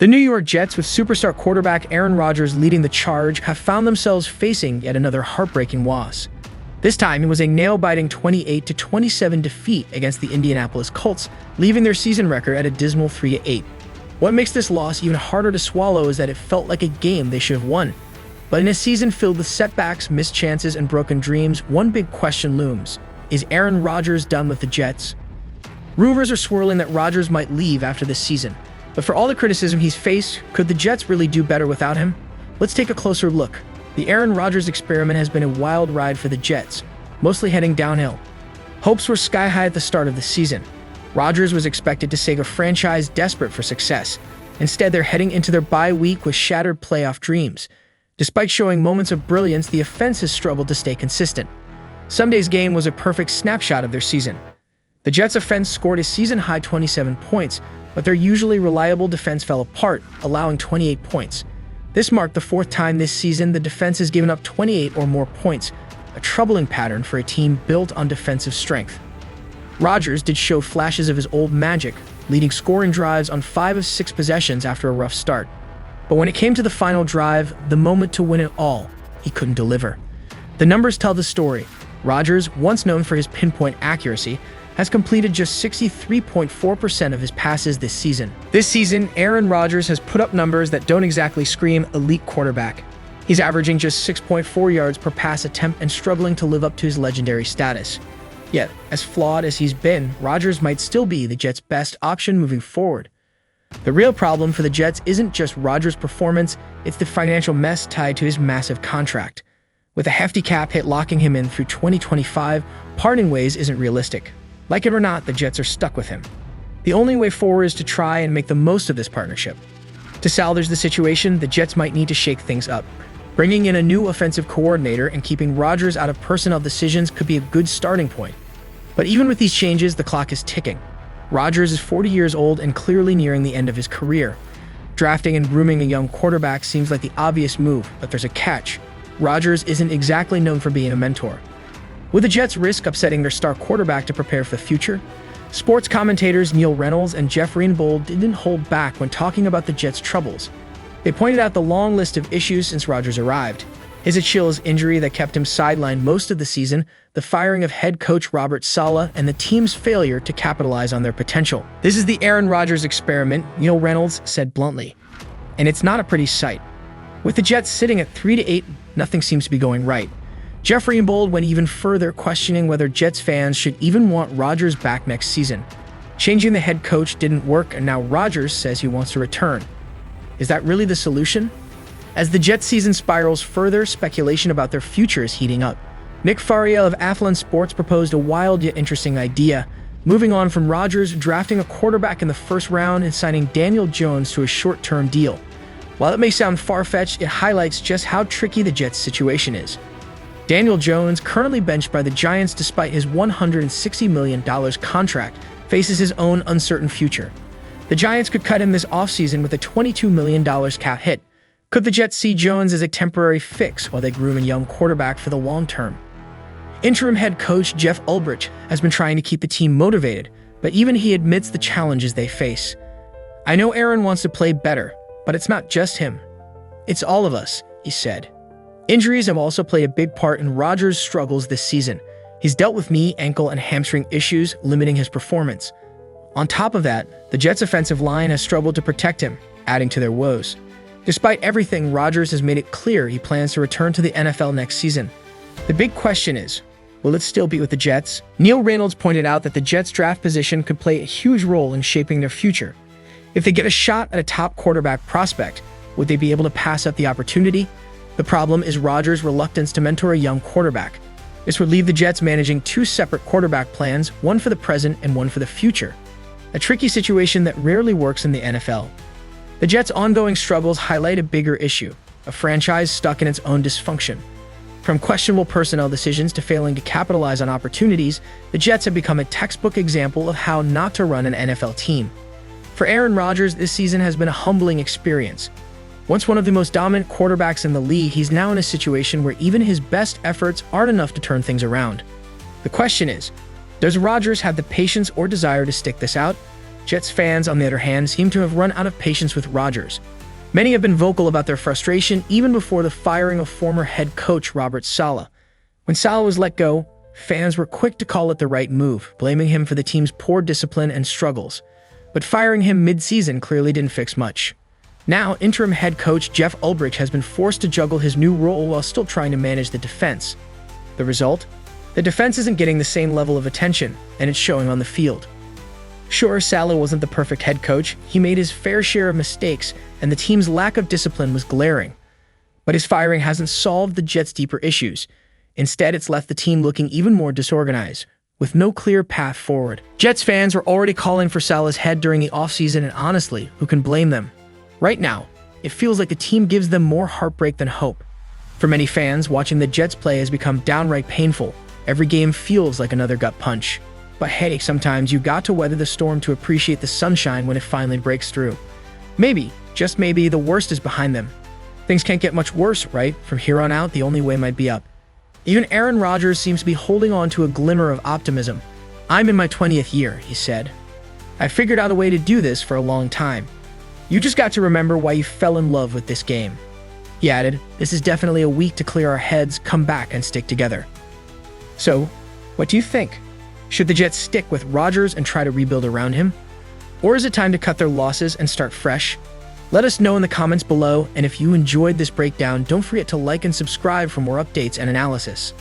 The New York Jets, with superstar quarterback Aaron Rodgers leading the charge, have found themselves facing yet another heartbreaking loss. This time, it was a nail-biting 28-27 defeat against the Indianapolis Colts, leaving their season record at a dismal 3-8. What makes this loss even harder to swallow is that it felt like a game they should have won. But in a season filled with setbacks, missed chances, and broken dreams, one big question looms. Is Aaron Rodgers done with the Jets? Rumors are swirling that Rodgers might leave after this season. But for all the criticism he's faced, could the Jets really do better without him? Let's take a closer look. The Aaron Rodgers experiment has been a wild ride for the Jets, mostly heading downhill. Hopes were sky high at the start of the season. Rodgers was expected to save a franchise desperate for success. Instead, they're heading into their bye week with shattered playoff dreams. Despite showing moments of brilliance, the offense has struggled to stay consistent. Sunday's game was a perfect snapshot of their season. The Jets' offense scored a season-high 27 points, but their usually reliable defense fell apart, allowing 28 points. This marked the fourth time this season the defense has given up 28 or more points, a troubling pattern for a team built on defensive strength. Rodgers did show flashes of his old magic, leading scoring drives on 5 of 6 possessions after a rough start. But when it came to the final drive, the moment to win it all, he couldn't deliver. The numbers tell the story. Rodgers, once known for his pinpoint accuracy, has completed just 63.4% of his passes this season. This season, Aaron Rodgers has put up numbers that don't exactly scream elite quarterback. He's averaging just 6.4 yards per pass attempt and struggling to live up to his legendary status. Yet, as flawed as he's been, Rodgers might still be the Jets' best option moving forward. The real problem for the Jets isn't just Rodgers' performance, it's the financial mess tied to his massive contract. With a hefty cap hit locking him in through 2025, parting ways isn't realistic. Like it or not, the Jets are stuck with him. The only way forward is to try and make the most of this partnership. To salvage the situation, the Jets might need to shake things up. Bringing in a new offensive coordinator and keeping Rodgers out of personnel decisions could be a good starting point. But even with these changes, the clock is ticking. Rodgers is 40 years old and clearly nearing the end of his career. Drafting and grooming a young quarterback seems like the obvious move, but there's a catch. Rodgers isn't exactly known for being a mentor. Would the Jets risk upsetting their star quarterback to prepare for the future? Sports commentators Neil Reynolds and Jeff Greenbold didn't hold back when talking about the Jets' troubles. They pointed out the long list of issues since Rodgers arrived. His Achilles injury that kept him sidelined most of the season, the firing of head coach Robert Saleh, and the team's failure to capitalize on their potential. This is the Aaron Rodgers experiment, Neil Reynolds said bluntly. And it's not a pretty sight. With the Jets sitting at 3-8, nothing seems to be going right. Jeff Greenbold went even further, questioning whether Jets fans should even want Rodgers back next season. Changing the head coach didn't work, and now Rodgers says he wants to return. Is that really the solution? As the Jets season spirals further, speculation about their future is heating up. Nick Faria of Athlon Sports proposed a wild yet interesting idea, moving on from Rodgers, drafting a quarterback in the first round and signing Daniel Jones to a short-term deal. While it may sound far-fetched, it highlights just how tricky the Jets' situation is. Daniel Jones, currently benched by the Giants despite his $160 million contract, faces his own uncertain future. The Giants could cut him this offseason with a $22 million cap hit. Could the Jets see Jones as a temporary fix while they groom a young quarterback for the long term? Interim head coach Jeff Ulbrich has been trying to keep the team motivated, but even he admits the challenges they face. "I know Aaron wants to play better, but it's not just him. It's all of us," he said. Injuries have also played a big part in Rodgers' struggles this season. He's dealt with knee, ankle, and hamstring issues, limiting his performance. On top of that, the Jets' offensive line has struggled to protect him, adding to their woes. Despite everything, Rodgers has made it clear he plans to return to the NFL next season. The big question is, will it still be with the Jets? Neil Reynolds pointed out that the Jets' draft position could play a huge role in shaping their future. If they get a shot at a top quarterback prospect, would they be able to pass up the opportunity? The problem is Rodgers' reluctance to mentor a young quarterback. This would leave the Jets managing 2 separate quarterback plans, one for the present and one for the future. A tricky situation that rarely works in the NFL. The Jets' ongoing struggles highlight a bigger issue, a franchise stuck in its own dysfunction. From questionable personnel decisions to failing to capitalize on opportunities, the Jets have become a textbook example of how not to run an NFL team. For Aaron Rodgers, this season has been a humbling experience. Once one of the most dominant quarterbacks in the league, he's now in a situation where even his best efforts aren't enough to turn things around. The question is, does Rodgers have the patience or desire to stick this out? Jets fans, on the other hand, seem to have run out of patience with Rodgers. Many have been vocal about their frustration even before the firing of former head coach Robert Saleh. When Saleh was let go, fans were quick to call it the right move, blaming him for the team's poor discipline and struggles. But firing him mid-season clearly didn't fix much. Now, interim head coach Jeff Ulbrich has been forced to juggle his new role while still trying to manage the defense. The result? The defense isn't getting the same level of attention, and it's showing on the field. Sure, Saleh wasn't the perfect head coach. He made his fair share of mistakes, and the team's lack of discipline was glaring. But his firing hasn't solved the Jets' deeper issues. Instead, it's left the team looking even more disorganized, with no clear path forward. Jets fans were already calling for Saleh's head during the offseason, and honestly, who can blame them? Right now, it feels like the team gives them more heartbreak than hope. For many fans, watching the Jets play has become downright painful. Every game feels like another gut punch. But hey, sometimes you've got to weather the storm to appreciate the sunshine when it finally breaks through. Maybe, just maybe, the worst is behind them. Things can't get much worse, right? From here on out, the only way might be up. Even Aaron Rodgers seems to be holding on to a glimmer of optimism. "I'm in my 20th year," he said. "I figured out a way to do this for a long time. You just got to remember why you fell in love with this game." He added, "This is definitely a week to clear our heads, come back, and stick together." So, what do you think? Should the Jets stick with Rodgers and try to rebuild around him? Or is it time to cut their losses and start fresh? Let us know in the comments below, and if you enjoyed this breakdown, don't forget to like and subscribe for more updates and analysis.